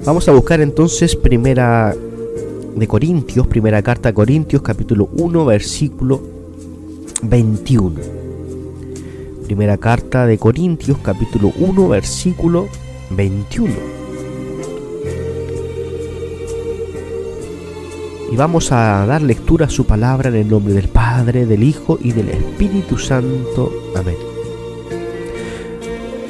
Vamos a buscar entonces primera carta a Corintios, capítulo 1, versículo 21. Primera carta de Corintios, capítulo 1, versículo 21. Y vamos a dar lectura a su palabra en el nombre del Padre, del Hijo y del Espíritu Santo. Amén.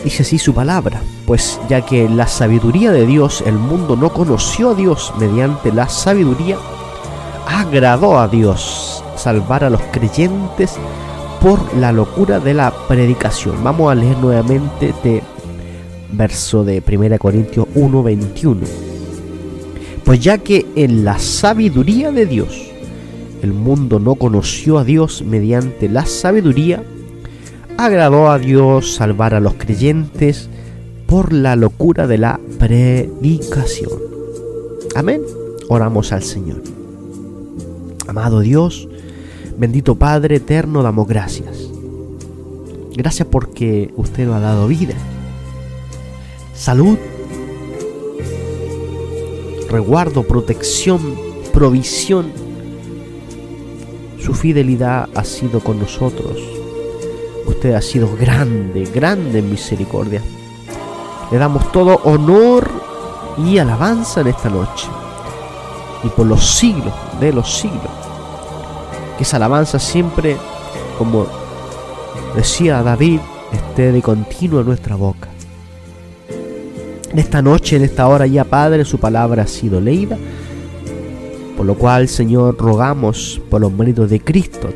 Dice así su palabra: pues ya que la sabiduría de Dios, el mundo no conoció a Dios mediante la sabiduría, agradó a Dios salvar a los creyentes por la locura de la predicación. Vamos a leer nuevamente este verso de 1 Corintios 1, 21. Pues ya que en la sabiduría de Dios, el mundo no conoció a Dios mediante la sabiduría, agradó a Dios salvar a los creyentes por la locura de la predicación. Amén. Oramos al Señor. Amado Dios, bendito Padre eterno, damos gracias. Gracias porque usted nos ha dado vida, salud, resguardo, protección, provisión. Su fidelidad ha sido con nosotros. Usted ha sido grande, grande en misericordia. Le damos todo honor y alabanza en esta noche y por los siglos de los siglos. Que esa alabanza siempre, como decía David, esté de continuo en nuestra boca. En esta noche, en esta hora ya, Padre, su palabra ha sido leída, por lo cual, Señor, rogamos por los méritos de Cristo,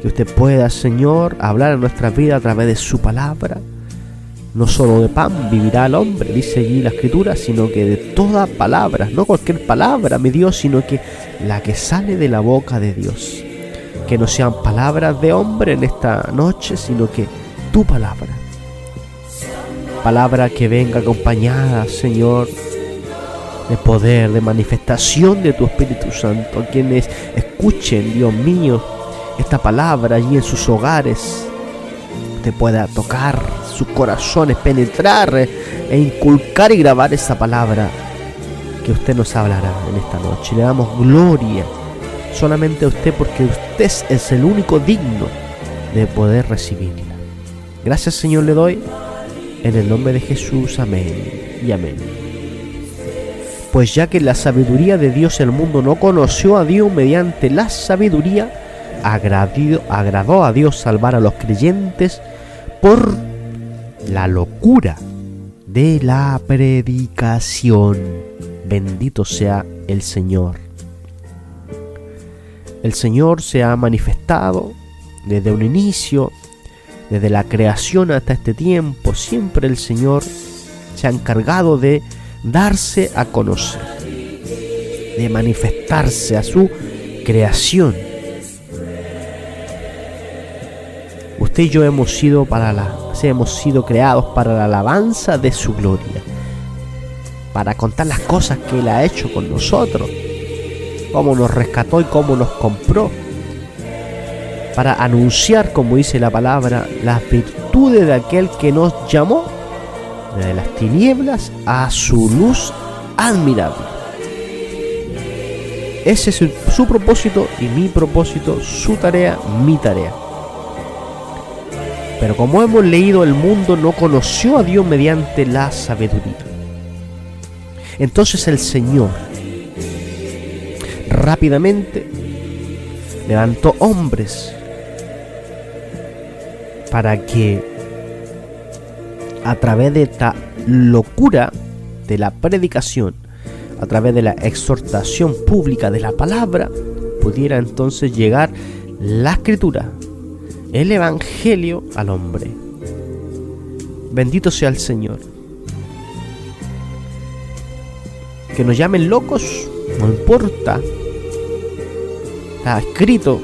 que usted pueda, Señor, hablar en nuestra vida a través de su palabra. No solo de pan vivirá el hombre, dice allí la Escritura, sino que de toda palabra, no cualquier palabra, mi Dios, sino que la que sale de la boca de Dios. Que no sean palabras de hombre en esta noche, sino que tu palabra. Palabra que venga acompañada, Señor, de poder, de manifestación de tu Espíritu Santo. A quienes escuchen, Dios mío, esta palabra allí en sus hogares, te pueda tocar sus corazones, penetrar e inculcar y grabar esa palabra que usted nos hablará en esta noche. Le damos gloria solamente a usted, porque usted es el único digno de poder recibirla. Gracias, Señor, le doy en el nombre de Jesús. Amén y amén. Pues ya que la sabiduría de Dios, el mundo no conoció a Dios mediante la sabiduría, agradó a Dios salvar a los creyentes por la locura de la predicación. Bendito sea el Señor. El Señor se ha manifestado desde un inicio, desde la creación hasta este tiempo. Siempre el Señor se ha encargado de darse a conocer, de manifestarse a su creación. Usted y yo hemos sido creados para la alabanza de su gloria, para contar las cosas que Él ha hecho con nosotros, cómo nos rescató y cómo nos compró, para anunciar, como dice la palabra, las virtudes de aquel que nos llamó desde las tinieblas a su luz admirable. Ese es su propósito y mi propósito, su tarea, mi tarea. Pero como hemos leído, el mundo no conoció a Dios mediante la sabiduría. Entonces el Señor rápidamente levantó hombres para que a través de esta locura de la predicación, a través de la exhortación pública de la palabra, pudiera entonces llegar la Escritura, el Evangelio al hombre. Bendito sea el Señor. Que nos llamen locos, no importa. Está escrito.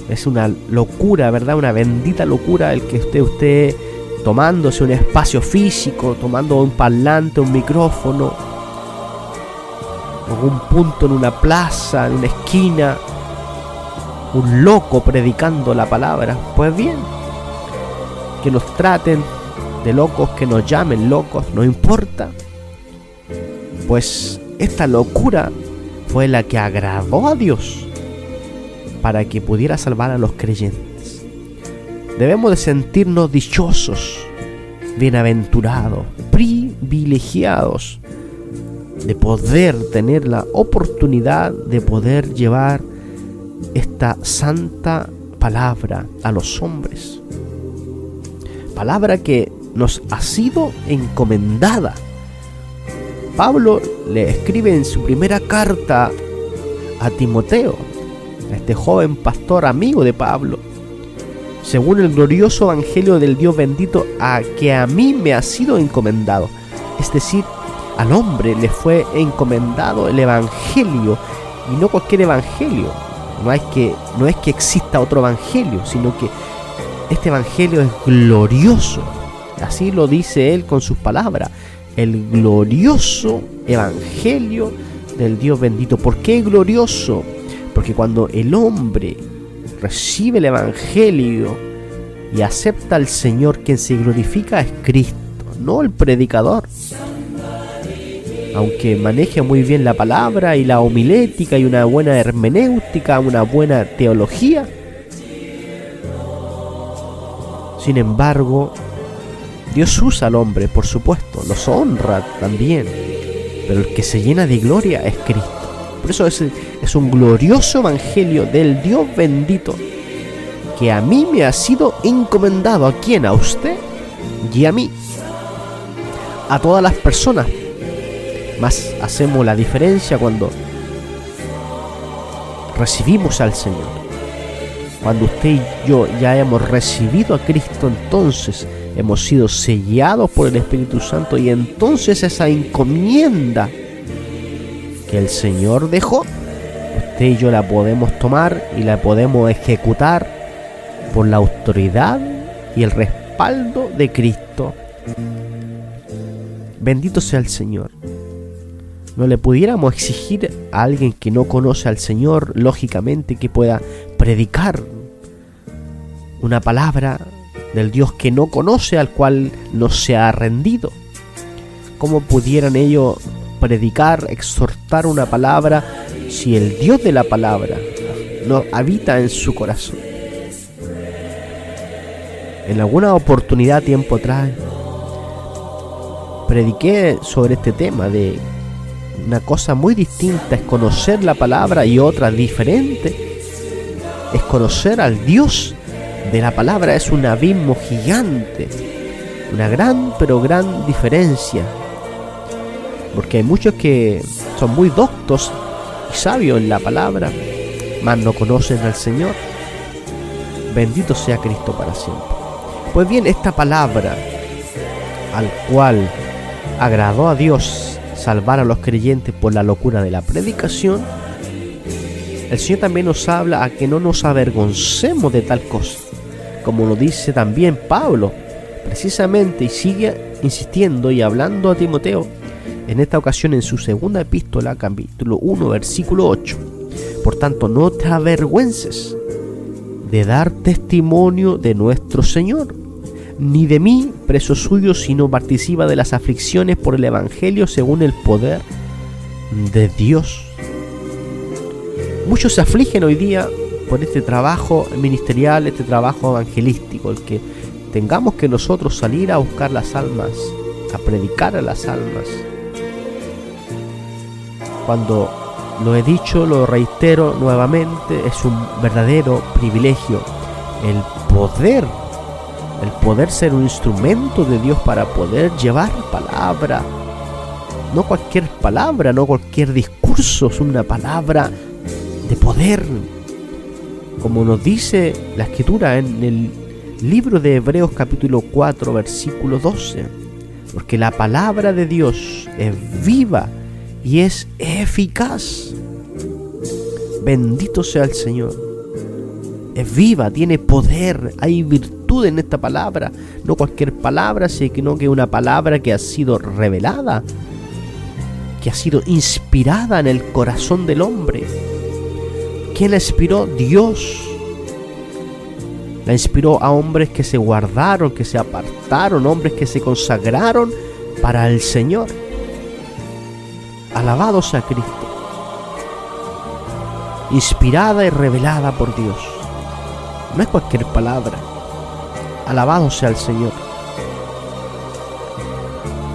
Es una locura, ¿verdad? Una bendita locura el que usted tomándose un espacio físico, tomando un parlante, un micrófono, algún punto en una plaza, en una esquina, un loco predicando la palabra. Pues bien, que nos traten de locos, que nos llamen locos, no importa. Pues esta locura fue la que agradó a Dios para que pudiera salvar a los creyentes. Debemos de sentirnos dichosos, bienaventurados, privilegiados de poder tener la oportunidad de poder llevar esta santa palabra a los hombres. Palabra que nos ha sido encomendada. Pablo le escribe en su primera carta a Timoteo, a este joven pastor amigo de Pablo, según el glorioso evangelio del Dios bendito que a mí me ha sido encomendado. Es decir, al hombre le fue encomendado el evangelio, y no cualquier evangelio. No es que exista otro evangelio, sino que este evangelio es glorioso. Así lo dice él con sus palabras. El glorioso evangelio del Dios bendito. ¿Por qué glorioso? Porque cuando el hombre recibe el evangelio y acepta al Señor, quien se glorifica es Cristo, no el predicador. Aunque maneje muy bien la palabra y la homilética y una buena hermenéutica, una buena teología, sin embargo, Dios usa al hombre, por supuesto, los honra también, pero el que se llena de gloria es Cristo. Por eso es un glorioso evangelio del Dios bendito que a mí me ha sido encomendado. ¿A quién? A usted y a mí, a todas las personas. Más hacemos la diferencia cuando recibimos al Señor. Cuando usted y yo ya hemos recibido a Cristo, entonces hemos sido sellados por el Espíritu Santo, y entonces esa encomienda que el Señor dejó, usted y yo la podemos tomar y la podemos ejecutar por la autoridad y el respaldo de Cristo. Bendito sea el Señor. No le pudiéramos exigir a alguien que no conoce al Señor, lógicamente, que pueda predicar una palabra del Dios que no conoce, al cual no se ha rendido. ¿Cómo pudieran ellos predicar, exhortar una palabra si el Dios de la palabra no habita en su corazón? En alguna oportunidad, tiempo atrás, prediqué sobre este tema de una cosa muy distinta es conocer la palabra y otra diferente es conocer al Dios de la palabra. Es un abismo gigante, una gran pero gran diferencia, porque hay muchos que son muy doctos y sabios en la palabra, mas no conocen al Señor. Bendito sea Cristo para siempre. Pues bien, esta palabra al cual agradó a Dios salvar a los creyentes por la locura de la predicación, el Señor también nos habla a que no nos avergoncemos de tal cosa, como lo dice también Pablo, precisamente, y sigue insistiendo y hablando a Timoteo, en esta ocasión en su segunda epístola, capítulo 1, versículo 8. Por tanto, no te avergüences de dar testimonio de nuestro Señor, ni de mí, preso suyo, sino participa de las aflicciones por el Evangelio según el poder de Dios. Muchos se afligen hoy día por este trabajo ministerial, este trabajo evangelístico, el que tengamos que nosotros salir a buscar las almas, a predicar a las almas. Cuando lo he dicho, lo reitero nuevamente, es un verdadero privilegio el poder ser un instrumento de Dios para poder llevar palabra. No cualquier palabra, no cualquier discurso, es una palabra de poder. Como nos dice la Escritura en el libro de Hebreos capítulo 4, versículo 12. Porque la palabra de Dios es viva y es eficaz. Bendito sea el Señor. Es viva, tiene poder, hay virtud en esta palabra. No cualquier palabra, sino que una palabra que ha sido revelada, que ha sido inspirada en el corazón del hombre. ¿Quién la inspiró? Dios. La inspiró a hombres que se guardaron, que se apartaron, hombres que se consagraron para el Señor. Alabado sea Cristo. Inspirada y revelada por Dios. No es cualquier palabra. Alabado sea el Señor.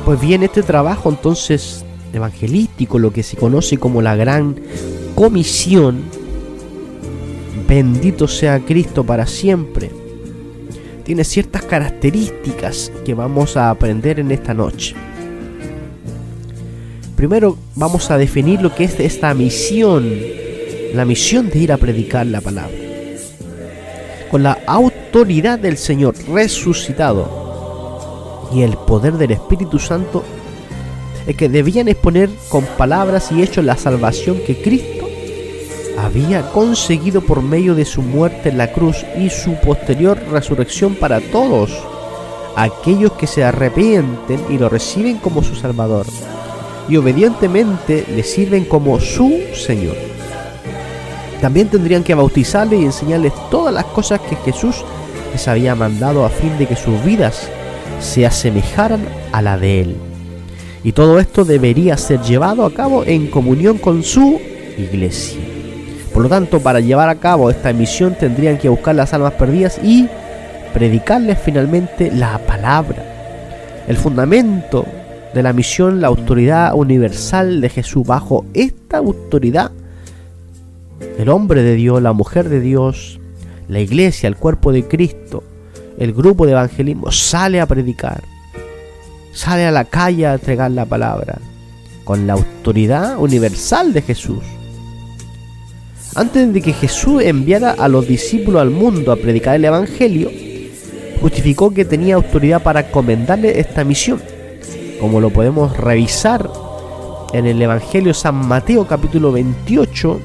Pues bien, este trabajo entonces evangelístico, lo que se conoce como la Gran Comisión, bendito sea Cristo para siempre, tiene ciertas características que vamos a aprender en esta noche. Primero vamos a definir lo que es esta misión, la misión de ir a predicar la palabra, con la autoridad del Señor resucitado y el poder del Espíritu Santo, es que debían exponer con palabras y hechos la salvación que Cristo había conseguido por medio de su muerte en la cruz y su posterior resurrección para todos aquellos que se arrepienten y lo reciben como su Salvador y obedientemente le sirven como su Señor. También tendrían que bautizarles y enseñarles todas las cosas que Jesús les había mandado a fin de que sus vidas se asemejaran a la de Él. Y todo esto debería ser llevado a cabo en comunión con su iglesia. Por lo tanto, para llevar a cabo esta misión tendrían que buscar las almas perdidas y predicarles finalmente la palabra. El fundamento de la misión, la autoridad universal de Jesús. Bajo esta autoridad, el hombre de Dios, la mujer de Dios, la iglesia, el cuerpo de Cristo, el grupo de evangelismo sale a predicar, sale a la calle a entregar la palabra, con la autoridad universal de Jesús. Antes de que Jesús enviara a los discípulos al mundo a predicar el evangelio, justificó que tenía autoridad para encomendarle esta misión, como lo podemos revisar en el Evangelio de San Mateo capítulo 28,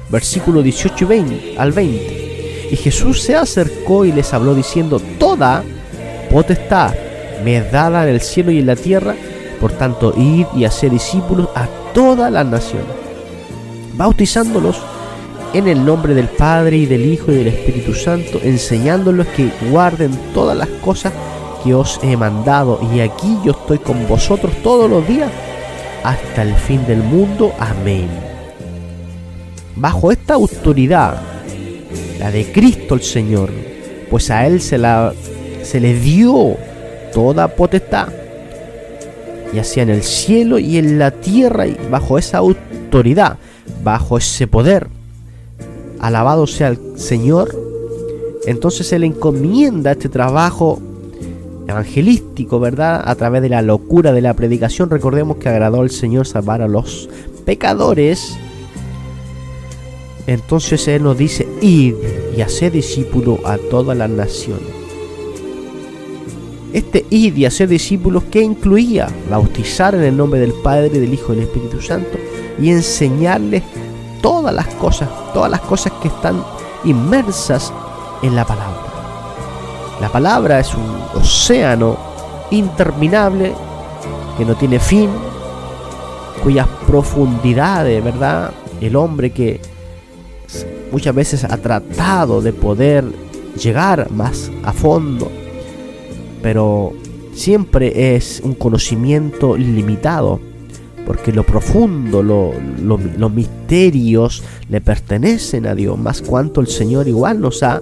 versículo 18 al 20. Y Jesús se acercó y les habló diciendo: toda potestad me es dada en el cielo y en la tierra, por tanto id y haced discípulos a todas las naciones, bautizándolos en el nombre del Padre y del Hijo y del Espíritu Santo, enseñándolos que guarden todas las cosas que os he mandado, y aquí yo estoy con vosotros todos los días hasta el fin del mundo. Amén. Bajo esta autoridad, la de Cristo el Señor, pues a Él se le dio toda potestad, ya sea en el cielo y en la tierra, y bajo esa autoridad, bajo ese poder, alabado sea el Señor, entonces Él encomienda este trabajo evangelístico, ¿verdad? A través de la locura de la predicación. Recordemos que agradó al Señor salvar a los pecadores. Entonces Él nos dice: id y haced discípulos a todas las naciones. Este id y hacer discípulos, ¿qué incluía? Bautizar en el nombre del Padre, del Hijo y del Espíritu Santo, y enseñarles todas las cosas que están inmersas en la palabra. La palabra es un océano interminable que no tiene fin, cuyas profundidades, ¿verdad? El hombre que muchas veces ha tratado de poder llegar más a fondo, pero siempre es un conocimiento limitado, porque lo profundo, los misterios le pertenecen a Dios, más cuanto el Señor igual nos ha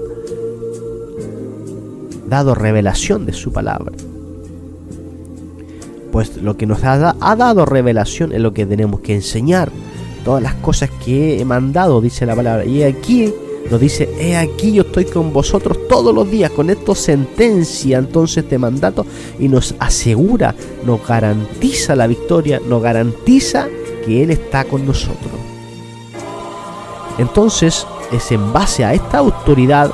dado revelación de su palabra. Pues lo que nos ha dado revelación es lo que tenemos que enseñar. Todas las cosas que he mandado, dice la palabra. Y aquí nos dice: he aquí yo estoy con vosotros todos los días. Con esto sentencia entonces este mandato y nos asegura, nos garantiza la victoria, nos garantiza que Él está con nosotros. Entonces es en base a esta autoridad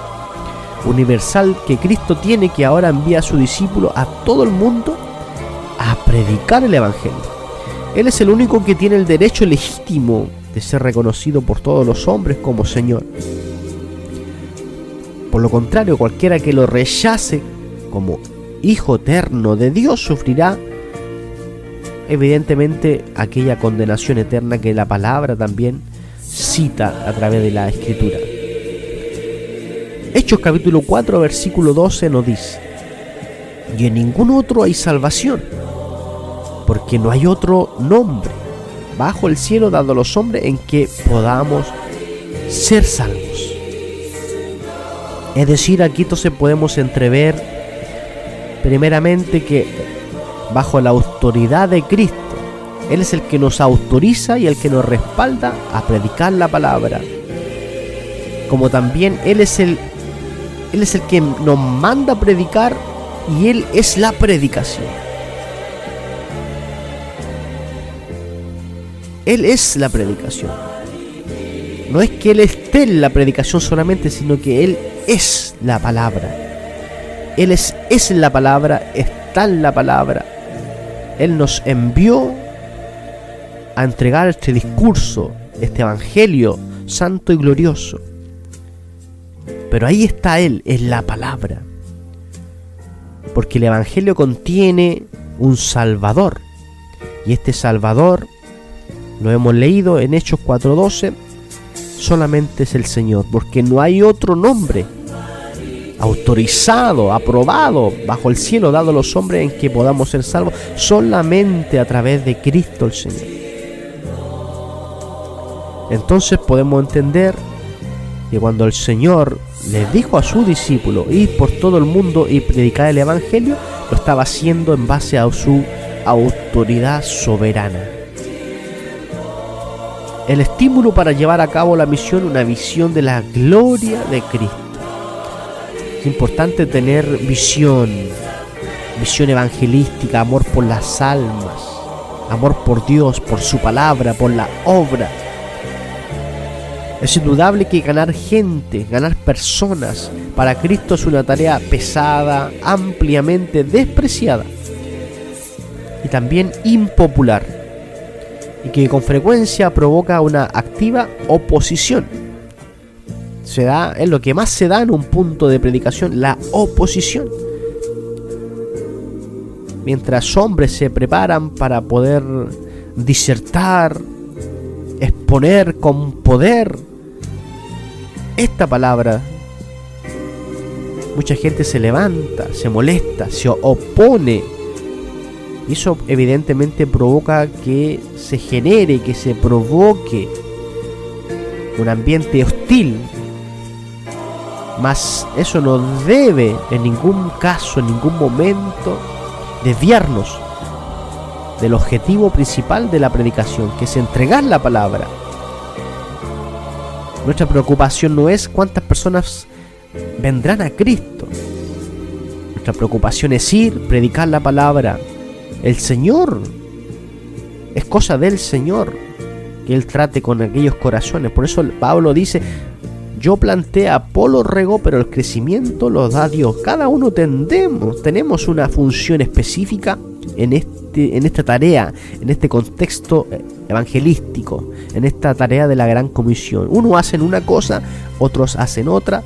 universal que Cristo tiene, que ahora envía a su discípulo a todo el mundo a predicar el evangelio. Él es el único que tiene el derecho legítimo de ser reconocido por todos los hombres como Señor. Por lo contrario, cualquiera que lo rechace como Hijo eterno de Dios sufrirá evidentemente aquella condenación eterna que la palabra también cita a través de la Escritura. Hechos capítulo 4 versículo 12 nos dice: y en ningún otro hay salvación, porque no hay otro nombre bajo el cielo dado a los hombres en que podamos ser salvos. Es decir, aquí entonces podemos entrever primeramente que bajo la autoridad de Cristo, Él es el que nos autoriza y el que nos respalda a predicar la palabra. Como también Él es el que nos manda a predicar y Él es la predicación. Él es la predicación. No es que Él esté en la predicación solamente, sino que Él es la palabra. Él es la palabra, está en la palabra. Él nos envió a entregar este discurso, este evangelio santo y glorioso. Pero ahí está Él, es la palabra. Porque el evangelio contiene un Salvador. Y este Salvador, lo hemos leído en Hechos 4:12, solamente es el Señor. Porque no hay otro nombre autorizado, aprobado bajo el cielo dado a los hombres en que podamos ser salvos, solamente a través de Cristo el Señor. Entonces podemos entender que cuando el Señor les dijo a sus discípulos ir por todo el mundo y predicar el evangelio, lo estaba haciendo en base a su autoridad soberana. El estímulo para llevar a cabo la misión, una visión de la gloria de Cristo. Es importante tener visión evangelística, amor por las almas, amor por Dios, por su palabra, por la obra. Es indudable que ganar gente, ganar personas para Cristo es una tarea pesada, ampliamente despreciada y también impopular, y que con frecuencia provoca una activa oposición. Es lo que más se da en un punto de predicación, la oposición. Mientras hombres se preparan para poder disertar, exponer con poder esta palabra, mucha gente se levanta, se molesta, se opone. Y eso evidentemente provoca que se genere, que se provoque un ambiente hostil. Mas eso no debe en ningún caso, en ningún momento, desviarnos del objetivo principal de la predicación, que es entregar la palabra. Nuestra preocupación no es cuántas personas vendrán a Cristo. Nuestra preocupación es ir, predicar la palabra. El Señor, es cosa del Señor que Él trate con aquellos corazones. Por eso Pablo dice: yo planté, Apolo regó, pero el crecimiento lo da Dios. Cada uno tenemos una función específica en esta tarea, en este contexto evangelístico, en esta tarea de la gran comisión. Unos hacen una cosa, otros hacen otra.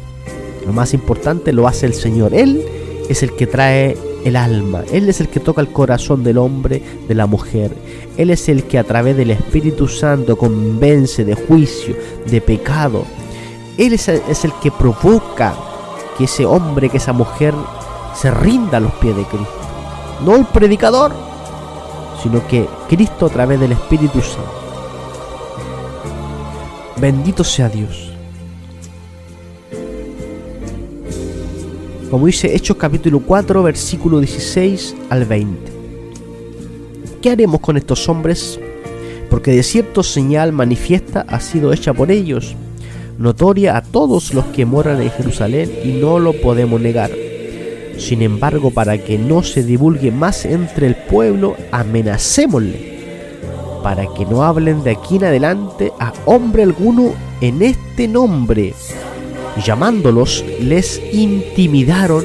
Lo más importante lo hace el Señor. Él es el que trae el alma. Él es el que toca el corazón del hombre, de la mujer. Él es el que a través del Espíritu Santo convence de juicio, de pecado. Él es el que provoca que ese hombre, que esa mujer se rinda a los pies de Cristo. No el predicador, sino que Cristo a través del Espíritu Santo. Bendito sea Dios. Como dice Hechos capítulo 4, versículo 16 al 20. ¿Qué haremos con estos hombres? Porque de cierto señal manifiesta ha sido hecha por ellos, notoria a todos los que moran en Jerusalén, y no lo podemos negar. Sin embargo, para que no se divulgue más entre el pueblo, amenacémosle, para que no hablen de aquí en adelante a hombre alguno en este nombre. Y llamándolos, les intimidaron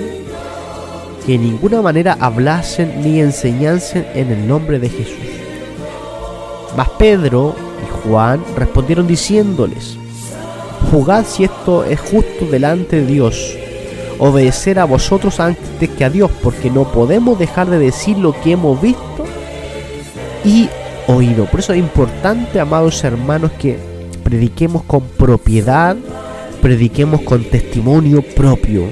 que en ninguna manera hablasen ni enseñasen en el nombre de Jesús. Mas Pedro y Juan respondieron diciéndoles: juzgad si esto es justo delante de Dios, obedecer a vosotros antes que a Dios, porque no podemos dejar de decir lo que hemos visto y oído. Por eso es importante, amados hermanos, que prediquemos con propiedad, prediquemos con testimonio propio.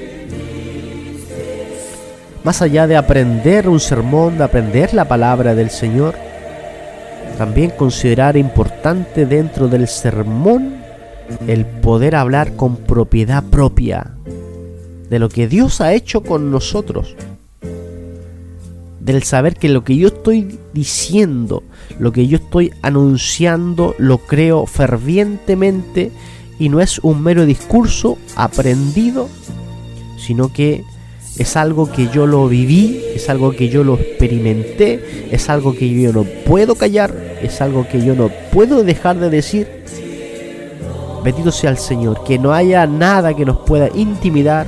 Más allá de aprender un sermón, de aprender la palabra del Señor, También considerar importante dentro del sermón el poder hablar con propiedad propia de lo que Dios ha hecho con nosotros. Del saber que lo que yo estoy diciendo, lo que yo estoy anunciando, lo creo fervientemente y no es un mero discurso aprendido, sino que es algo que yo lo viví, es algo que yo lo experimenté, es algo que yo no puedo callar, es algo que yo no puedo dejar de decir. Bendito sea el Señor, que no haya nada que nos pueda intimidar,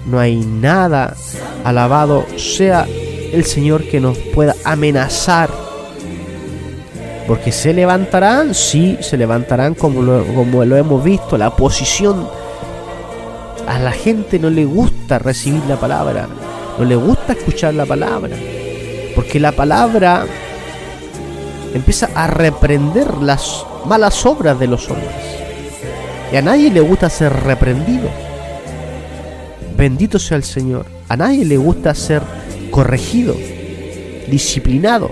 no hay nada, alabado sea el Señor, que nos pueda amenazar. Porque se levantarán, sí, se levantarán como lo hemos visto. La oposición, a la gente no le gusta recibir la palabra, no le gusta escuchar la palabra, porque la palabra empieza a reprender las malas obras de los hombres, y a nadie le gusta ser reprendido. Bendito sea el Señor. A nadie le gusta ser corregido, disciplinado.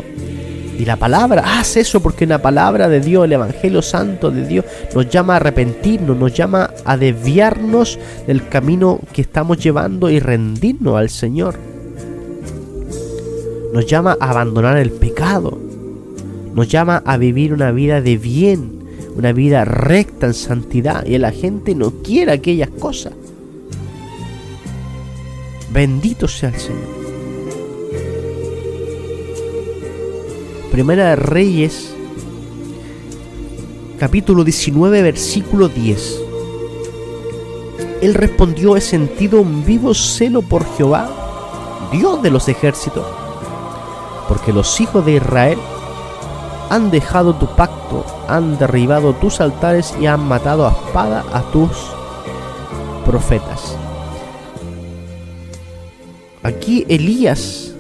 Y la palabra hace eso, porque la palabra de Dios, el Evangelio Santo de Dios, nos llama a arrepentirnos, nos llama a desviarnos del camino que estamos llevando y rendirnos al Señor. Nos llama a abandonar el pecado, nos llama a vivir una vida de bien, una vida recta en santidad, y la gente no quiere aquellas cosas. Bendito sea el Señor. Primera de Reyes, capítulo 19, versículo 10. Él respondió: he sentido un vivo celo por Jehová, Dios de los ejércitos, porque los hijos de Israel han dejado tu pacto, han derribado tus altares y han matado a espada a tus profetas. Aquí Elías,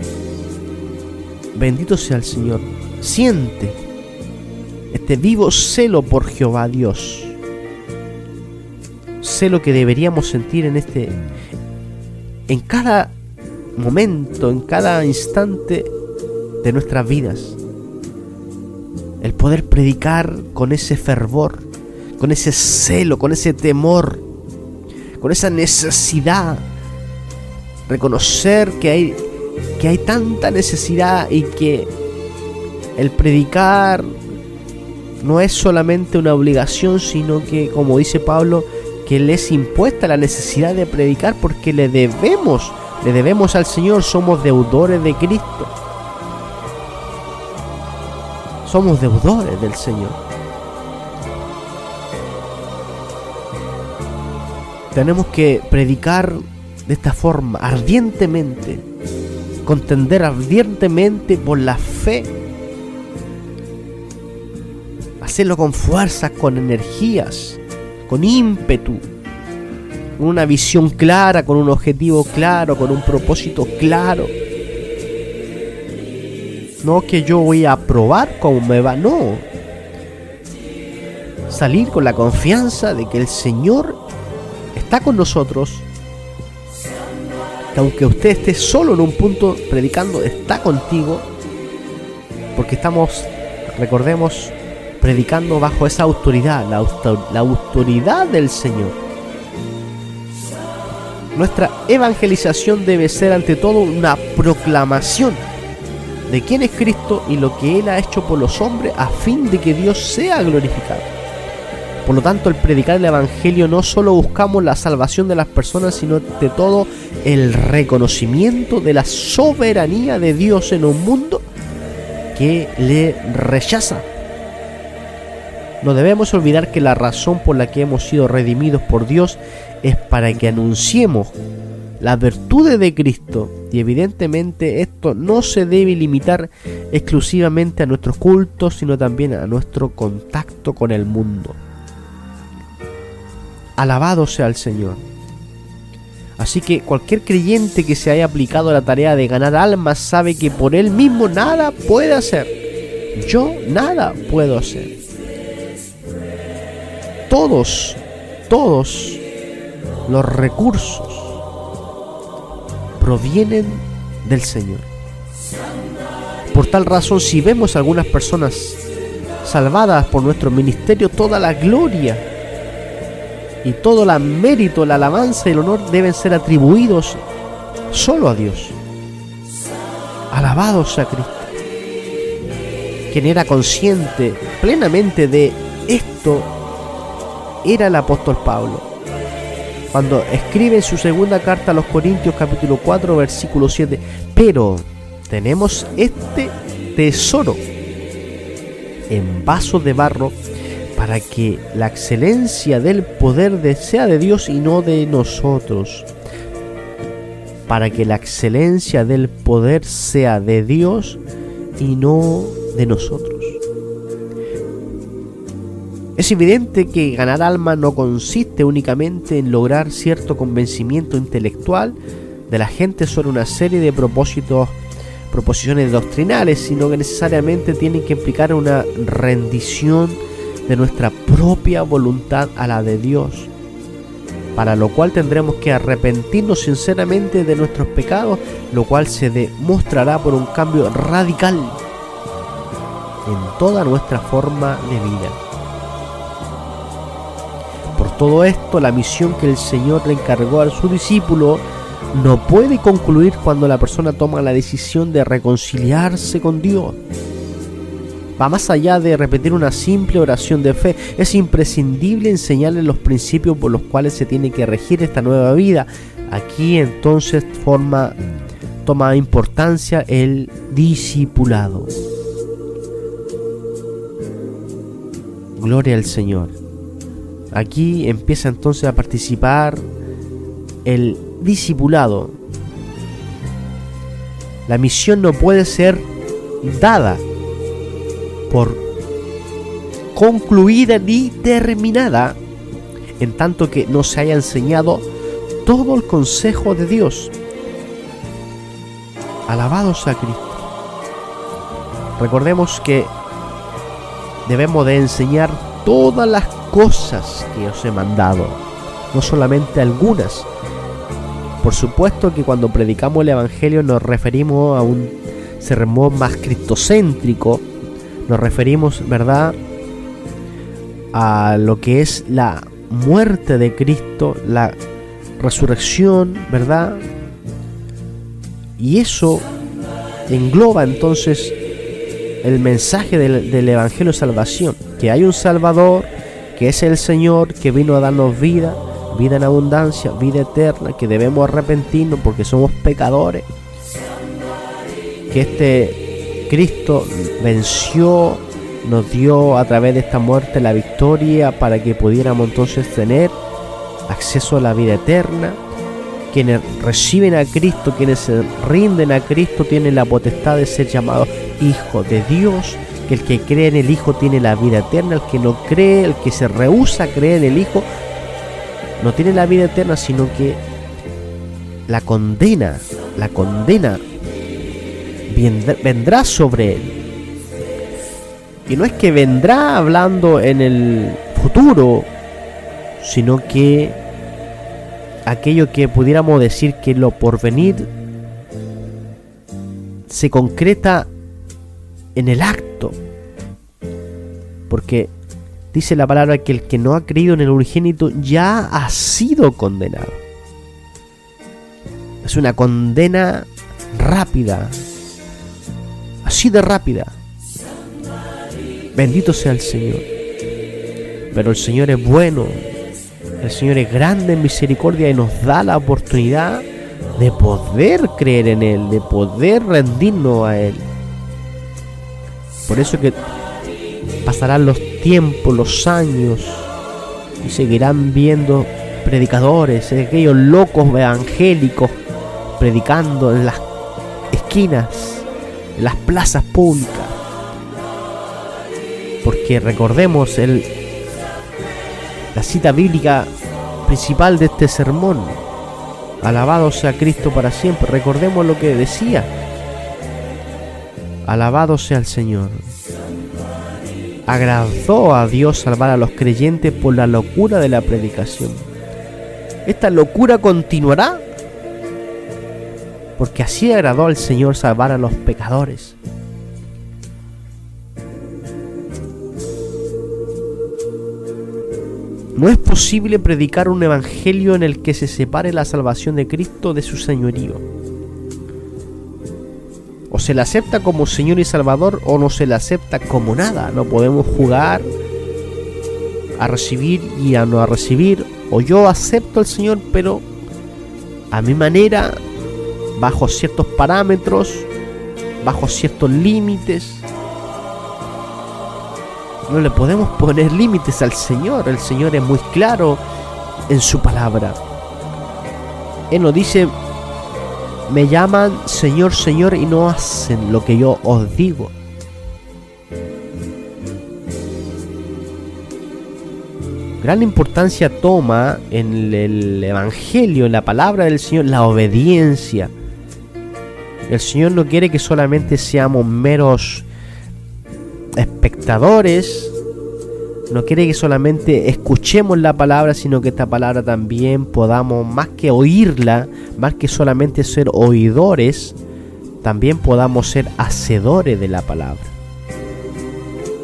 bendito sea el Señor, siente este vivo celo por Jehová Dios, celo que deberíamos sentir en cada momento, en cada instante de nuestras vidas. El poder predicar con ese fervor, con ese celo, con ese temor, con esa necesidad, reconocer que hay tanta necesidad, y que el predicar no es solamente una obligación, sino que, como dice Pablo, que le es impuesta la necesidad de predicar, porque le debemos al Señor, somos deudores de Cristo, somos deudores del Señor. Tenemos que predicar de esta forma, ardientemente, contender ardientemente por la fe, hacerlo con fuerzas, con energías, con ímpetu, con una visión clara, con un objetivo claro, con un propósito claro. No que yo voy a probar cómo me va, no. Salir con la confianza de que el Señor está con nosotros, que aunque usted esté solo en un punto predicando, está contigo, porque estamos, recordemos, predicando bajo esa autoridad, la autoridad del Señor. Nuestra evangelización debe ser ante todo una proclamación de quién es Cristo y lo que Él ha hecho por los hombres, a fin de que Dios sea glorificado. Por lo tanto, al predicar el Evangelio no solo buscamos la salvación de las personas, sino de todo el reconocimiento de la soberanía de Dios en un mundo que le rechaza. No debemos olvidar que la razón por la que hemos sido redimidos por Dios es para que anunciemos las virtudes de Cristo, y evidentemente esto no se debe limitar exclusivamente a nuestros cultos, sino también a nuestro contacto con el mundo. Alabado sea el Señor. Así que cualquier creyente que se haya aplicado a la tarea de ganar almas sabe que por él mismo nada puede hacer. Yo nada puedo hacer. Todos los recursos provienen del Señor. Por tal razón, si vemos a algunas personas salvadas por nuestro ministerio, toda la gloria y todo el mérito, la alabanza y el honor deben ser atribuidos solo a Dios. Alabado sea Cristo. Quien era consciente plenamente de esto era el apóstol Pablo, cuando escribe en su segunda carta a los Corintios, capítulo 4, versículo 7: pero tenemos este tesoro en vasos de barro, para que la excelencia del poder sea de Dios y no de nosotros. Para que la excelencia del poder sea de Dios y no de nosotros. Es evidente que ganar alma no consiste únicamente en lograr cierto convencimiento intelectual de la gente sobre una serie de proposiciones doctrinales, sino que necesariamente tienen que implicar una rendición de nuestra propia voluntad a la de Dios, para lo cual tendremos que arrepentirnos sinceramente de nuestros pecados, lo cual se demostrará por un cambio radical en toda nuestra forma de vida. Por todo esto, la misión que el Señor le encargó a su discípulo no puede concluir cuando la persona toma la decisión de reconciliarse con Dios. Va más allá de repetir una simple oración de fe. Es imprescindible enseñarle los principios por los cuales se tiene que regir esta nueva vida. Aquí entonces toma importancia el discipulado. Gloria al Señor. Aquí empieza entonces a participar el discipulado. La misión no puede ser dada por concluida ni terminada en tanto que no se haya enseñado todo el consejo de Dios. Alabado sea Cristo. Recordemos que debemos de enseñar todas las cosas que os he mandado, no solamente algunas. Por supuesto que cuando predicamos el Evangelio nos referimos a un sermón más cristocéntrico, nos referimos, ¿verdad?, a lo que es la muerte de Cristo, la resurrección, ¿verdad? Y eso engloba entonces el mensaje del Evangelio de salvación, que hay un Salvador, que es el Señor, que vino a darnos vida en abundancia, vida eterna, que debemos arrepentirnos porque somos pecadores, que este Cristo venció, nos dio a través de esta muerte la victoria para que pudiéramos entonces tener acceso a la vida eterna. Quienes reciben a Cristo, quienes se rinden a Cristo, tienen la potestad de ser llamados hijos de Dios. Que el que cree en el Hijo tiene la vida eterna. El que no cree, el que se rehúsa a creer en el Hijo, no tiene la vida eterna, sino que la condena vendrá sobre él. Y no es que vendrá hablando en el futuro, sino que aquello que pudiéramos decir que lo porvenir se concreta en el acto, porque dice la palabra que el que no ha creído en el unigénito ya ha sido condenado. Es una condena rápida, así de rápida. Bendito sea el Señor. Pero el Señor es bueno, el Señor es grande en misericordia y nos da la oportunidad de poder creer en Él, de poder rendirnos a Él. Por eso que pasarán los tiempos, los años, y seguirán viendo predicadores, aquellos locos evangélicos predicando en las esquinas, en las plazas públicas. Porque recordemos la cita bíblica principal de este sermón: alabado sea Cristo para siempre. Recordemos lo que decía: alabado sea el Señor. Agradó a Dios salvar a los creyentes por la locura de la predicación. Esta locura continuará, porque así agradó al Señor salvar a los pecadores. No es posible predicar un evangelio en el que se separe la salvación de Cristo de su señorío. O se le acepta como Señor y Salvador o no se le acepta como nada. No podemos jugar a recibir y a no a recibir. O yo acepto al Señor, pero a mi manera, bajo ciertos parámetros, bajo ciertos límites. No le podemos poner límites al Señor. El Señor es muy claro en su palabra. Él nos dice: me llaman Señor, Señor, y no hacen lo que yo os digo. Gran importancia toma en el Evangelio, en la palabra del Señor, la obediencia. El Señor no quiere que solamente seamos meros espectadores, no quiere que solamente escuchemos la palabra, sino que esta palabra también podamos, más que oírla, más que solamente ser oidores, también podamos ser hacedores de la palabra.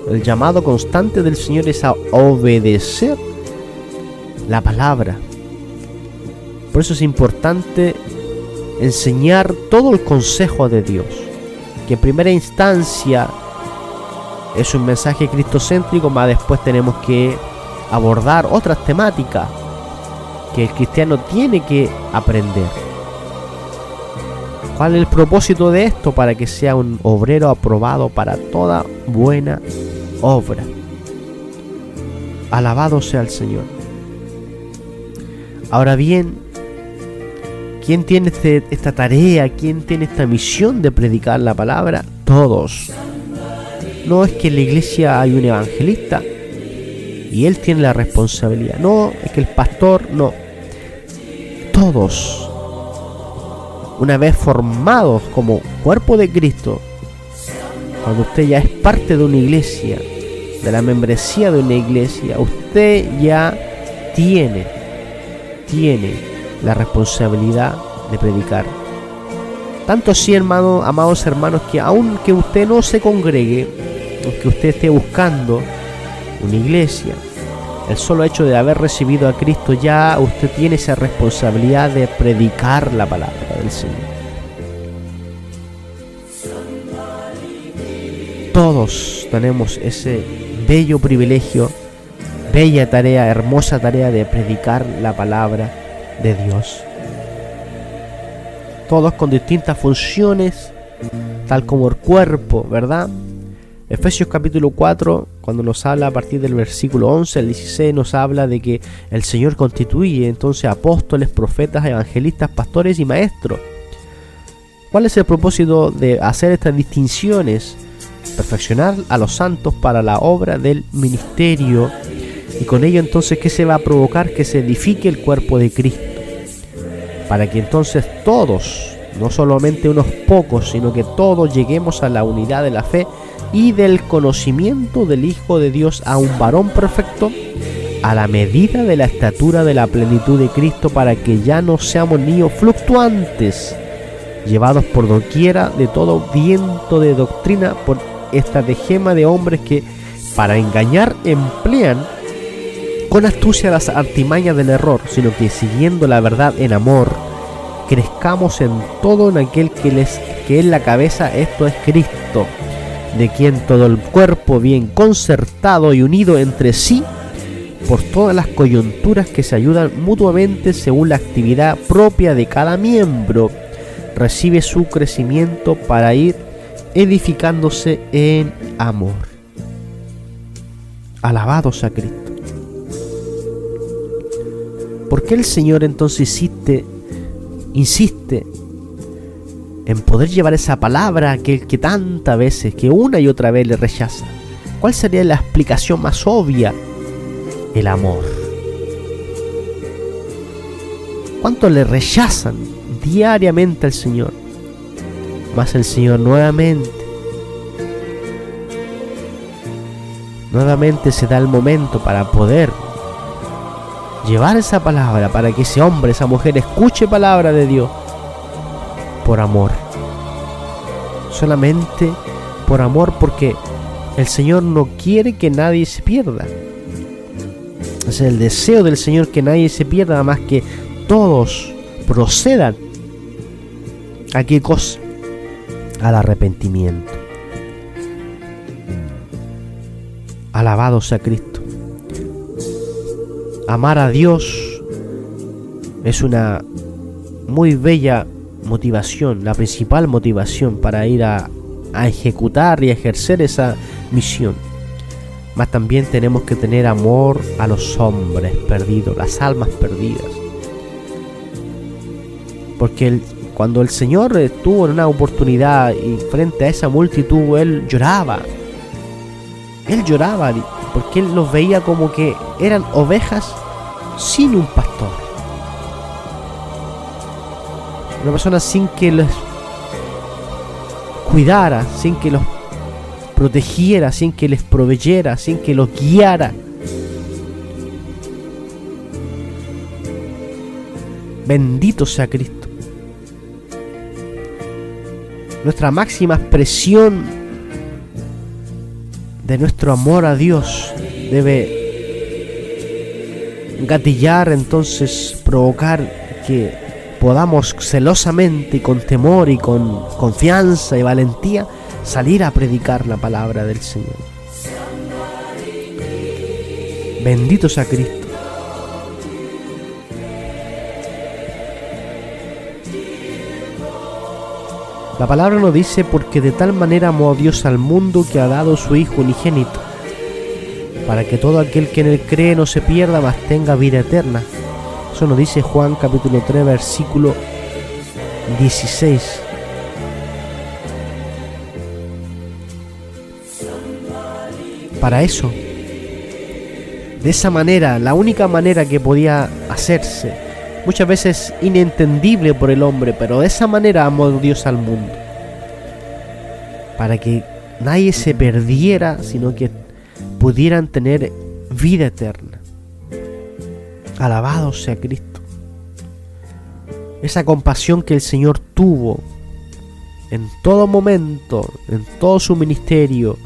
El llamado constante del Señor es a obedecer la palabra. Por eso es importante enseñar todo el consejo de Dios, que en primera instancia es un mensaje cristocéntrico, más después tenemos que abordar otras temáticas que el cristiano tiene que aprender. ¿Cuál es el propósito de esto? Para que sea un obrero aprobado para toda buena obra. Alabado sea el Señor. Ahora bien, ¿quién tiene esta tarea? ¿Quién tiene esta misión de predicar la palabra? Todos. No es que en la iglesia hay un evangelista y él tiene la responsabilidad. No, es que el pastor, no. Todos, una vez formados como cuerpo de Cristo, cuando usted ya es parte de una iglesia, de la membresía de una iglesia, usted ya tiene la responsabilidad de predicar. Tanto así, hermano, amados hermanos, que aunque usted no se congregue, aunque usted esté buscando una iglesia, el solo hecho de haber recibido a Cristo, ya usted tiene esa responsabilidad de predicar la palabra del Señor. Todos tenemos ese bello privilegio, bella tarea, hermosa tarea de predicar la palabra de Dios. Todos con distintas funciones, tal como el cuerpo, ¿verdad? Efesios capítulo 4, cuando nos habla a partir del versículo 11 al 16, nos habla de que el Señor constituye entonces apóstoles, profetas, evangelistas, pastores y maestros. ¿Cuál es el propósito de hacer estas distinciones? Perfeccionar a los santos para la obra del ministerio. Y con ello entonces, ¿qué se va a provocar? Que se edifique el cuerpo de Cristo, para que entonces todos, no solamente unos pocos, sino que todos lleguemos a la unidad de la fe y del conocimiento del Hijo de Dios, a un varón perfecto, a la medida de la estatura de la plenitud de Cristo, para que ya no seamos niños fluctuantes, llevados por doquiera de todo viento de doctrina, por estratagema de hombres que para engañar emplean con astucia las artimañas del error, sino que siguiendo la verdad en amor, crezcamos en todo en aquel que es la cabeza, esto es Cristo, de quien todo el cuerpo, bien concertado y unido entre sí por todas las coyunturas que se ayudan mutuamente según la actividad propia de cada miembro, recibe su crecimiento para ir edificándose en amor. Alabado sea Cristo. ¿Por qué el Señor entonces insiste en poder llevar esa palabra a aquel que tantas veces, que una y otra vez le rechaza? ¿Cuál sería la explicación más obvia? El amor. ¿Cuántos le rechazan diariamente al Señor? Mas el Señor nuevamente se da el momento para poder llevar esa palabra, para que ese hombre, esa mujer escuche palabra de Dios por amor. Solamente por amor, porque el Señor no quiere que nadie se pierda. Es el deseo del Señor que nadie se pierda, más que todos procedan. ¿A qué cosa? Al arrepentimiento. Alabado sea Cristo. Amar a Dios es una muy bella motivación, la principal motivación para ir a ejecutar y a ejercer esa misión. Mas también tenemos que tener amor a los hombres perdidos, las almas perdidas. Porque cuando el Señor estuvo en una oportunidad y frente a esa multitud, Él lloraba. Él lloraba porque Él los veía como que eran ovejas sin un pastor. Una persona sin que los cuidara, sin que los protegiera, sin que les proveyera, sin que los guiara. Bendito sea Cristo. Nuestra máxima expresión de nuestro amor a Dios debe gatillar, entonces provocar que podamos celosamente y con temor y con confianza y valentía salir a predicar la palabra del Señor. Bendito sea Cristo. La palabra nos dice: porque de tal manera amó Dios al mundo que ha dado su Hijo unigénito, para que todo aquel que en él cree no se pierda, mas tenga vida eterna. Eso nos dice Juan capítulo 3 versículo 16. Para eso, de esa manera, la única manera que podía hacerse, muchas veces inentendible por el hombre, pero de esa manera amó Dios al mundo, para que nadie se perdiera, sino que pudieran tener vida eterna. Alabado sea Cristo. Esa compasión que el Señor tuvo en todo momento, en todo su ministerio,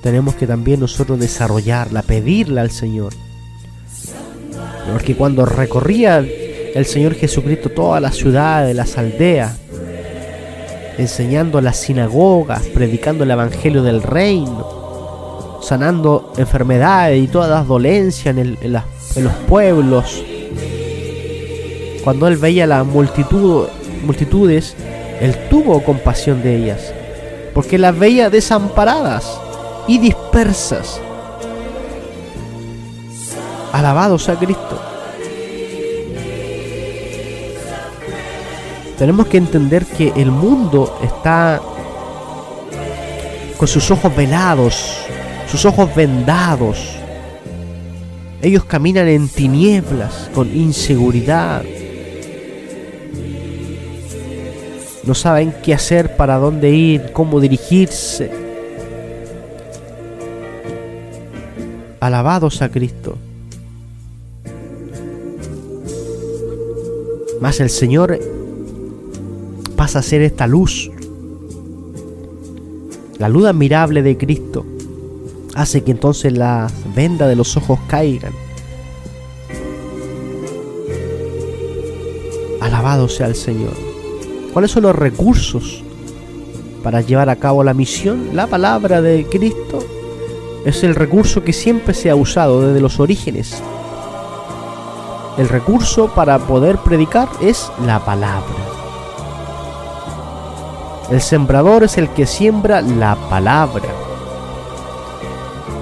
tenemos que también nosotros desarrollarla, pedirla al Señor. Porque cuando recorría el Señor Jesucristo todas las ciudades, las aldeas, enseñando en las sinagogas, predicando el evangelio del reino, sanando enfermedades y todas las dolencias en los pueblos, cuando Él veía las multitudes, Él tuvo compasión de ellas, porque las veía desamparadas y dispersas. Alabado sea Cristo. Tenemos que entender que el mundo está con sus ojos velados, sus ojos vendados. Ellos caminan en tinieblas, con inseguridad. No saben qué hacer, para dónde ir, cómo dirigirse. Alabados a Cristo. Mas el Señor pasa a ser esta luz. La luz admirable de Cristo hace que entonces las vendas de los ojos caigan. Alabado sea el Señor. ¿Cuáles son los recursos para llevar a cabo la misión? La palabra de Cristo es el recurso que siempre se ha usado desde los orígenes. El recurso para poder predicar es la palabra. El sembrador es el que siembra la palabra.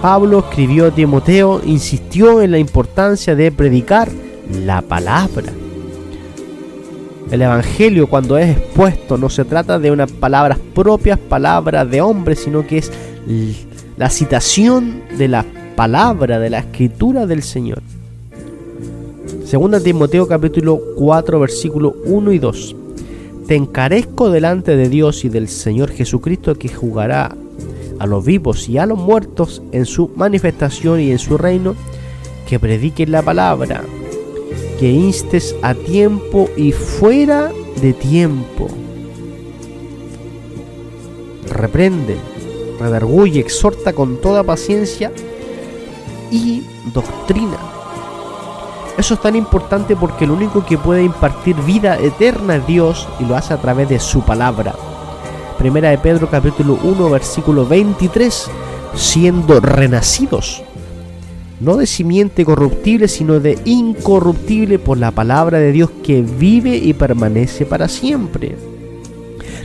Pablo escribió a Timoteo, insistió en la importancia de predicar la palabra. El evangelio, cuando es expuesto, no se trata de unas palabras propias, palabras de hombre, sino que es la citación de la palabra, de la escritura del Señor. Segunda Timoteo capítulo 4 versículo 1 y 2. Te encarezco delante de Dios y del Señor Jesucristo, que juzgará a los vivos y a los muertos en su manifestación y en su reino, que prediques la palabra, que instes a tiempo y fuera de tiempo. Reprende, redarguye, exhorta con toda paciencia y doctrina. Eso es tan importante porque el único que puede impartir vida eterna es Dios, y lo hace a través de su palabra. Primera de Pedro capítulo 1 versículo 23, siendo renacidos, no de simiente corruptible, sino de incorruptible, por la palabra de Dios que vive y permanece para siempre.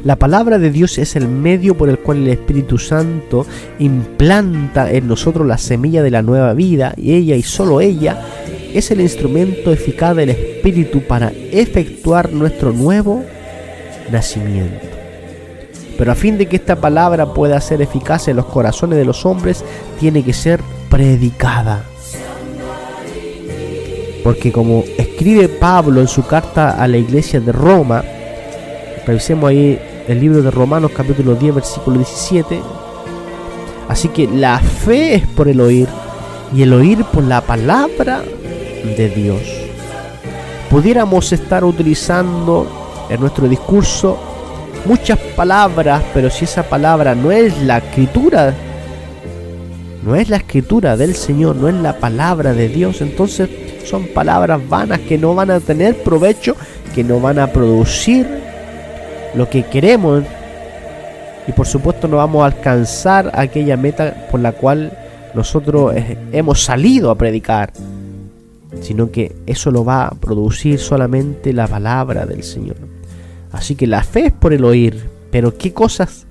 La palabra de Dios es el medio por el cual el Espíritu Santo implanta en nosotros la semilla de la nueva vida, y ella y solo ella es el instrumento eficaz del Espíritu para efectuar nuestro nuevo nacimiento. Pero a fin de que esta palabra pueda ser eficaz en los corazones de los hombres, tiene que ser predicada. Porque como escribe Pablo en su carta a la iglesia de Roma, revisemos ahí el libro de Romanos capítulo 10 versículo 17, así que la fe es por el oír, y el oír por la palabra de Dios. Pudiéramos estar utilizando en nuestro discurso muchas palabras, pero si esa palabra no es la escritura, no es la escritura del Señor, no es la palabra de Dios, entonces son palabras vanas que no van a tener provecho, que no van a producir lo que queremos, y por supuesto no vamos a alcanzar aquella meta por la cual nosotros hemos salido a predicar, sino que eso lo va a producir solamente la palabra del Señor. Así que la fe es por el oír, pero ¿qué cosas?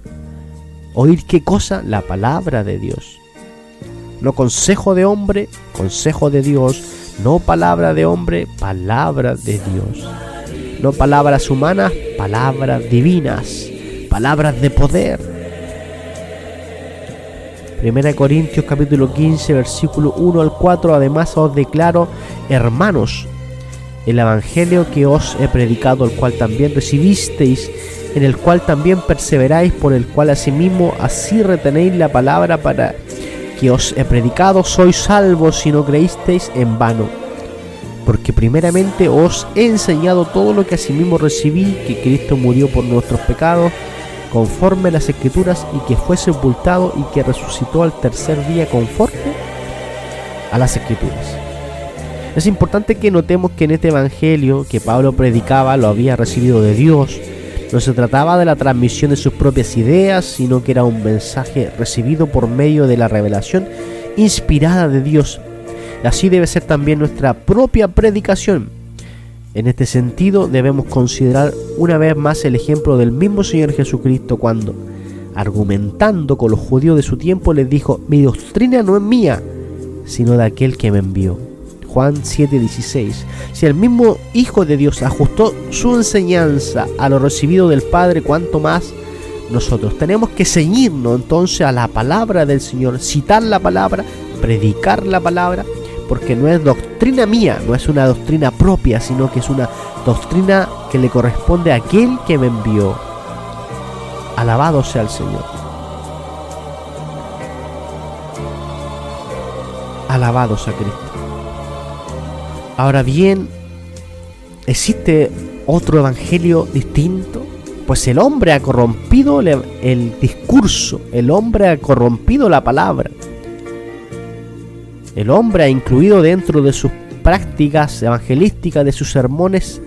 ¿Oír qué cosa? La palabra de Dios. No consejo de hombre, consejo de Dios. No palabra de hombre, palabra de Dios. No palabras humanas, palabras divinas, palabras de poder. 1 Corintios capítulo 15 versículo 1 al 4, además os declaro, hermanos, el evangelio que os he predicado, el cual también recibisteis, en el cual también perseveráis, por el cual asimismo así retenéis la palabra para que os he predicado, sois salvos si no creísteis en vano. Porque primeramente os he enseñado todo lo que asimismo recibí, que Cristo murió por nuestros pecados, conforme a las Escrituras, y que fue sepultado y que resucitó al tercer día conforme a las Escrituras. Es importante que notemos que en este evangelio que Pablo predicaba lo había recibido de Dios. No se trataba de la transmisión de sus propias ideas, sino que era un mensaje recibido por medio de la revelación inspirada de Dios. Y así debe ser también nuestra propia predicación. En este sentido debemos considerar una vez más el ejemplo del mismo Señor Jesucristo cuando, argumentando con los judíos de su tiempo, les dijo: mi doctrina no es mía, sino de aquel que me envió. Juan 7:16. Si el mismo Hijo de Dios ajustó su enseñanza a lo recibido del Padre, cuanto más nosotros tenemos que ceñirnos entonces a la palabra del Señor, citar la palabra, predicar la palabra, porque no es doctrina mía, no es una doctrina propia, sino que es una doctrina que le corresponde a aquel que me envió. Alabado sea el Señor. Alabado sea Cristo. Ahora bien, ¿existe otro evangelio distinto? Pues el hombre ha corrompido el discurso, el hombre ha corrompido la palabra. El hombre ha incluido dentro de sus prácticas evangelísticas, de sus sermones,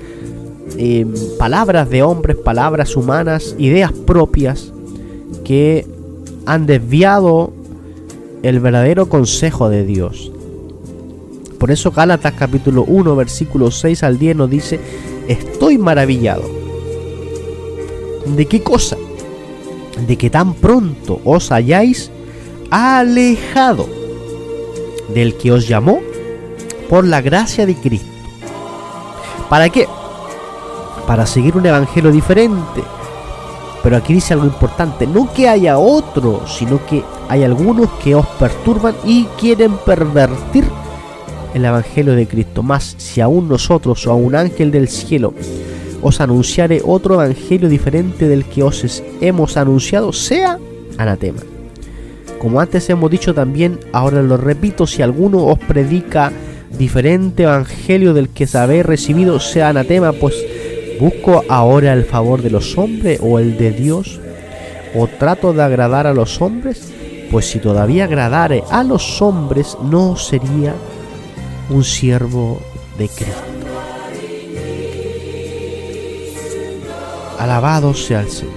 palabras de hombres, palabras humanas, ideas propias que han desviado el verdadero consejo de Dios. Por eso Gálatas capítulo 1 versículos 6 al 10 nos dice: estoy maravillado. ¿De qué cosa? De que tan pronto os hayáis alejado del que os llamó por la gracia de Cristo. ¿Para qué? Para seguir un evangelio diferente. Pero aquí dice algo importante: no que haya otro, sino que hay algunos que os perturban y quieren pervertir el evangelio de Cristo. Mas si aún nosotros o a un ángel del cielo os anunciare otro evangelio diferente del que os hemos anunciado, sea anatema. Como antes hemos dicho también, ahora lo repito: si alguno os predica diferente evangelio del que habéis recibido, sea anatema. Pues ¿busco ahora el favor de los hombres o el de Dios? ¿O trato de agradar a los hombres? Pues si todavía agradare a los hombres, no sería un siervo de Cristo. Alabado sea el Señor.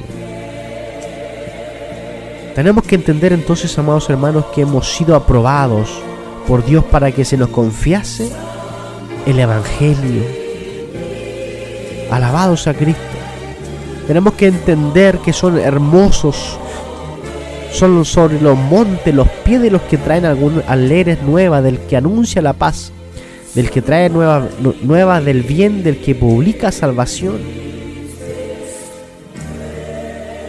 Tenemos que entender entonces, amados hermanos, que hemos sido aprobados por Dios para que se nos confiase el Evangelio. Alabado sea Cristo. Tenemos que entender que son hermosos, son sobre los montes, los pies de los que traen alegres nuevas, del que anuncia la paz, del que trae nuevas del bien, del que publica salvación.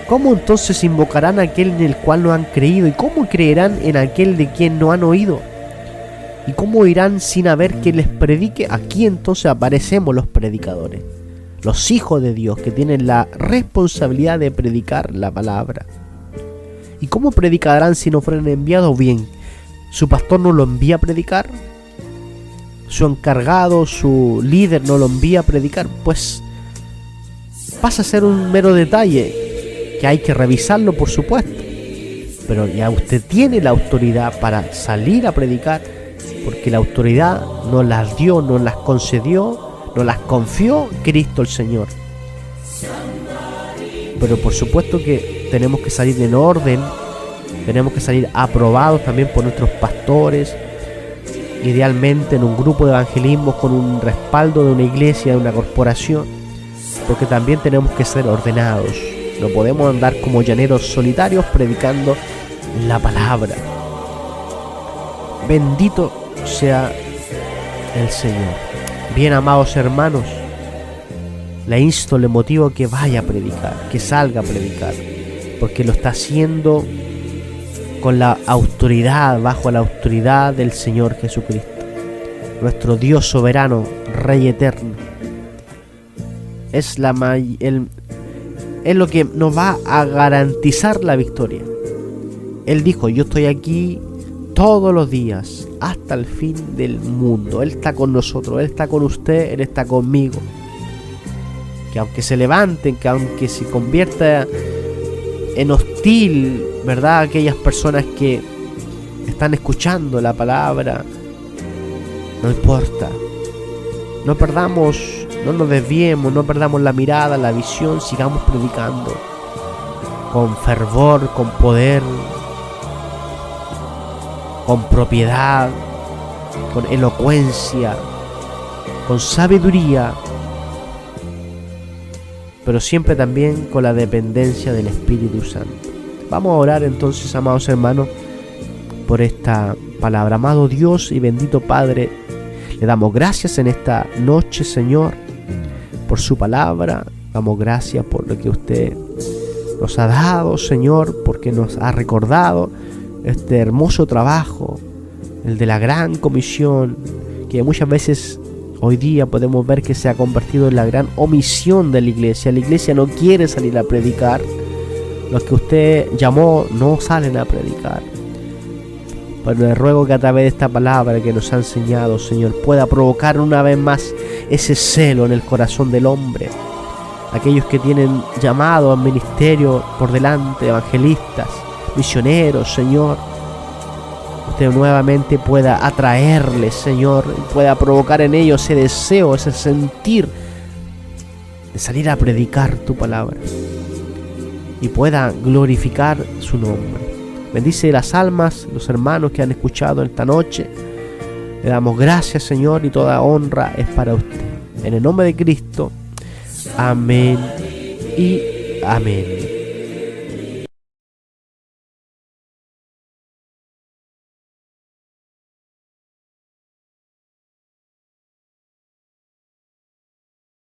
¿Cómo entonces invocarán a aquel en el cual no han creído? ¿Y cómo creerán en aquel de quien no han oído? ¿Y cómo irán sin haber que les predique? Aquí entonces aparecemos los predicadores, los hijos de Dios que tienen la responsabilidad de predicar la palabra. ¿Y cómo predicarán si no fueran enviados? Bien, ¿su pastor no lo envía a predicar? ¿Su encargado, su líder no lo envía a predicar? Pues pasa a ser un mero detalle, que hay que revisarlo, por supuesto, pero ya usted tiene la autoridad para salir a predicar, porque la autoridad nos las dio, nos las concedió, nos las confió Cristo el Señor. Pero por supuesto que tenemos que salir en orden, tenemos que salir aprobados también por nuestros pastores, idealmente en un grupo de evangelismo con un respaldo de una iglesia, de una corporación, porque también tenemos que ser ordenados. No podemos andar como llaneros solitarios predicando la palabra. Bendito sea el Señor. Bien, amados hermanos, le insto, le motivo que vaya a predicar, que salga a predicar, porque lo está haciendo con la autoridad, bajo la autoridad del Señor Jesucristo, nuestro Dios soberano, Rey eterno. Es lo que nos va a garantizar la victoria. Él dijo: yo estoy aquí todos los días hasta el fin del mundo. Él está con nosotros, Él está con usted, Él está conmigo. Que aunque se levanten, que aunque se convierta en hostil, ¿verdad?, aquellas personas que están escuchando la palabra, no importa. No perdamos, no nos desviemos, no perdamos la mirada, la visión, sigamos predicando con fervor, con poder, con propiedad, con elocuencia, con sabiduría, pero siempre también con la dependencia del Espíritu Santo. Vamos a orar entonces, amados hermanos, por esta palabra. Amado Dios y bendito Padre, le damos gracias en esta noche, Señor, por su palabra. Damos gracias por lo que usted nos ha dado, Señor, porque nos ha recordado este hermoso trabajo, el de la gran comisión, que muchas veces hoy día podemos ver que se ha convertido en la gran omisión de la iglesia. La iglesia no quiere salir a predicar. Los que usted llamó no salen a predicar. Pero le ruego que a través de esta palabra que nos ha enseñado, Señor, pueda provocar una vez más ese celo en el corazón del hombre. Aquellos que tienen llamado al ministerio por delante, evangelistas, misioneros, Señor, usted nuevamente pueda atraerles, Señor, y pueda provocar en ellos ese deseo, ese sentir de salir a predicar tu palabra y pueda glorificar su nombre. Bendice las almas, los hermanos que han escuchado esta noche. Le damos gracias, Señor, y toda honra es para usted. En el nombre de Cristo. Amén y amén.